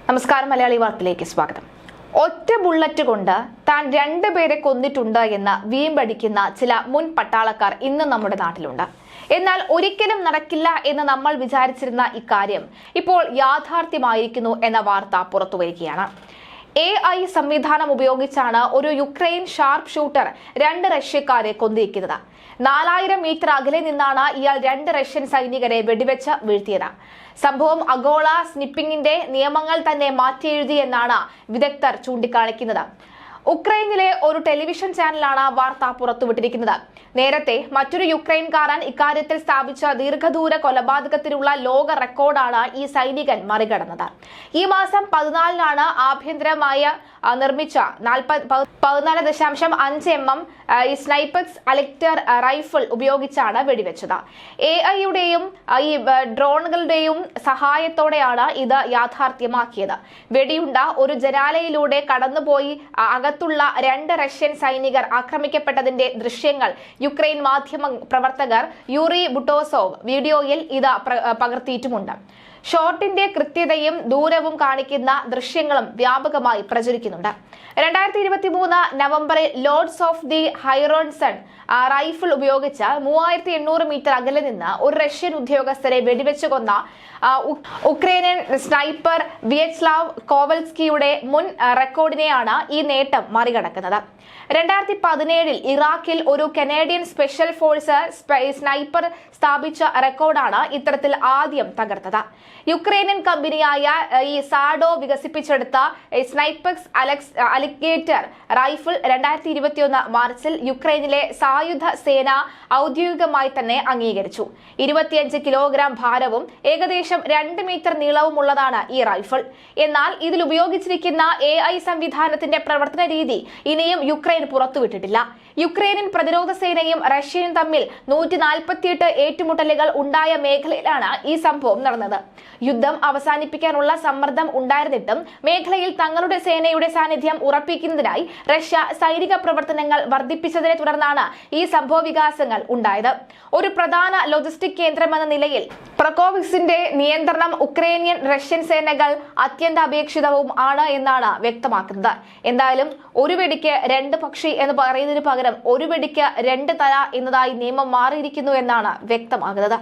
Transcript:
നമസ്കാരം, മലയാളി വാർത്തയിലേക്ക് സ്വാഗതം. ഒറ്റ ബുള്ളറ്റ് കൊണ്ട് താൻ രണ്ടുപേരെ കൊന്നിട്ടുണ്ട് എന്ന് വീമ്പടിക്കുന്ന ചില മുൻ പട്ടാളക്കാർ ഇന്ന് നമ്മുടെ നാട്ടിലുണ്ട്. എന്നാൽ ഒരിക്കലും നടക്കില്ല എന്ന് നമ്മൾ വിചാരിച്ചിരുന്ന ഇക്കാര്യം ഇപ്പോൾ യാഥാർത്ഥ്യമായിരിക്കുന്നു എന്ന വാർത്ത പുറത്തുവരികയാണ്. AI സംവിധാനം ഉപയോഗിച്ചാണ് ഒരു യുക്രൈൻ ഷാർപ്പ് ഷൂട്ടർ 2 റഷ്യക്കാരെ കൊന്നിരിക്കുന്നത്. 4000 മീറ്റർ അകലെ നിന്നാണ് ഇയാൾ 2 റഷ്യൻ സൈനികരെ വെടിവെച്ച് വീഴ്ത്തിയത്. സംഭവം ആഗോള സ്നിപ്പിംഗിന്റെ നിയമങ്ങൾ തന്നെ മാറ്റിയെഴുതി എന്നാണ് വിദഗ്ധർ ചൂണ്ടിക്കാണിക്കുന്നത്. ഉക്രൈനിലെ ഒരു ടെലിവിഷൻ ചാനലാണ് വാർത്ത പുറത്തുവിട്ടിരിക്കുന്നത്. നേരത്തെ മറ്റൊരു യുക്രൈൻകാരൻ ഇക്കാര്യത്തിൽ സ്ഥാപിച്ച ദീർഘദൂര കൊലപാതകത്തിനുള്ള ലോക റെക്കോർഡാണ് ഈ സൈനികൻ മറികടന്നത്. ഈ മാസം 14-നാണ് ആഭ്യന്തരമായി നിർമ്മിച്ച 14.5 mm സ്നൈപ്പക്സ് അലക്ടർ റൈഫിൾ ഉപയോഗിച്ചാണ് വെടിവെച്ചത്. AI-യുടെയും ഈ ഡ്രോണുകളുടെയും സഹായത്തോടെയാണ് ഇത് യാഥാർത്ഥ്യമാക്കിയത്. വെടിയുണ്ട ഒരു ജനാലയിലൂടെ കടന്നുപോയി അകത്തുള്ള 2 റഷ്യൻ സൈനികർ ആക്രമിക്കപ്പെട്ടതിന്റെ ദൃശ്യങ്ങൾ യുക്രൈൻ മാധ്യമ പ്രവർത്തകർ യൂറി ബുട്ടോസോവ് വീഡിയോയിൽ ഇത് പകർത്തിയിട്ടുമുണ്ട്. ഷോട്ടിന്റെ കൃത്യതയും ദൂരവും കാണിക്കുന്ന ദൃശ്യങ്ങളും വ്യാപകമായി പ്രചരിക്കുന്നുണ്ട്. 2023 നവംബറിൽ ലോർഡ്സ് ഓഫ് ദി ഹൈറോൺസൺ റൈഫിൾ ഉപയോഗിച്ച് 3800 മീറ്റർ അകലെ നിന്ന് ഒരു റഷ്യൻ ഉദ്യോഗസ്ഥരെ വെടിവെച്ചു കൊന്ന ഉക്രൈനിയൻ സ്നൈപ്പർ വിയറ്റ്സ്ലാവ് കോവൽസ്കിയുടെ മുൻ റെക്കോർഡിനെയാണ് ഈ നേട്ടം മറികടക്കുന്നത്. 2017-ൽ ഇറാഖിൽ ഒരു കനേഡിയൻ സ്പെഷ്യൽ ഫോഴ്സ് സ്നൈപ്പർ സ്ഥാപിച്ച റെക്കോർഡാണ് ഇത്തരത്തിൽ ആദ്യം തകർത്തത്. യുക്രൈനിയൻ കമ്പനിയായ ഈ സാഡോ വികസിപ്പിച്ചെടുത്ത സ്നൈപ്പക്സ് അലിഗേറ്റർ റൈഫിൾ 2021 മാർച്ചിൽ യുക്രൈനിലെ സായുധ സേന ഔദ്യോഗികമായി തന്നെ അംഗീകരിച്ചു. 25 കിലോഗ്രാം ഭാരവും ഏകദേശം 2 മീറ്റർ നീളവുമുള്ളതാണ് ഈ റൈഫിൾ. എന്നാൽ ഇതിൽ ഉപയോഗിച്ചിരിക്കുന്ന AI സംവിധാനത്തിന്റെ പ്രവർത്തന രീതി ഇനിയും യുക്രൈൻ പുറത്തുവിട്ടിട്ടില്ല. യുക്രൈനിയൻ പ്രതിരോധ സേനയും റഷ്യയും തമ്മിൽ 148 ഏറ്റുമുട്ടലുകൾ ഉണ്ടായ മേഖലയിലാണ് ഈ സംഭവം നടന്നത്. യുദ്ധം അവസാനിപ്പിക്കാനുള്ള സമ്മർദ്ദം ഉണ്ടായിരുന്നിട്ടും മേഖലയിൽ തങ്ങളുടെ സേനയുടെ സാന്നിധ്യം ഉറപ്പിക്കുന്നതിനായി റഷ്യ സൈനിക പ്രവർത്തനങ്ങൾ വർദ്ധിപ്പിച്ചതിനെ തുടർന്നാണ് ഈ സംഭവ വികാസങ്ങൾ ഉണ്ടായത്. ഒരു പ്രധാന ലോജിസ്റ്റിക് കേന്ദ്രമെന്ന നിലയിൽ പ്രൊക്കോവിക്സിന്റെ നിയന്ത്രണം ഉക്രൈനിയൻ റഷ്യൻ സേനകൾ അത്യന്താപേക്ഷിതവും ആണ് എന്നാണ് വ്യക്തമാക്കുന്നത്. എന്തായാലും ഒരു വെടിക്ക് 2 പക്ഷി എന്ന് പറയുന്നതിന് പകരം ഒരു വെടിക്ക് 2 തല എന്നതായി നിയമം മാറിയിരിക്കുന്നു എന്നാണ് വ്യക്തമാകുന്നത്.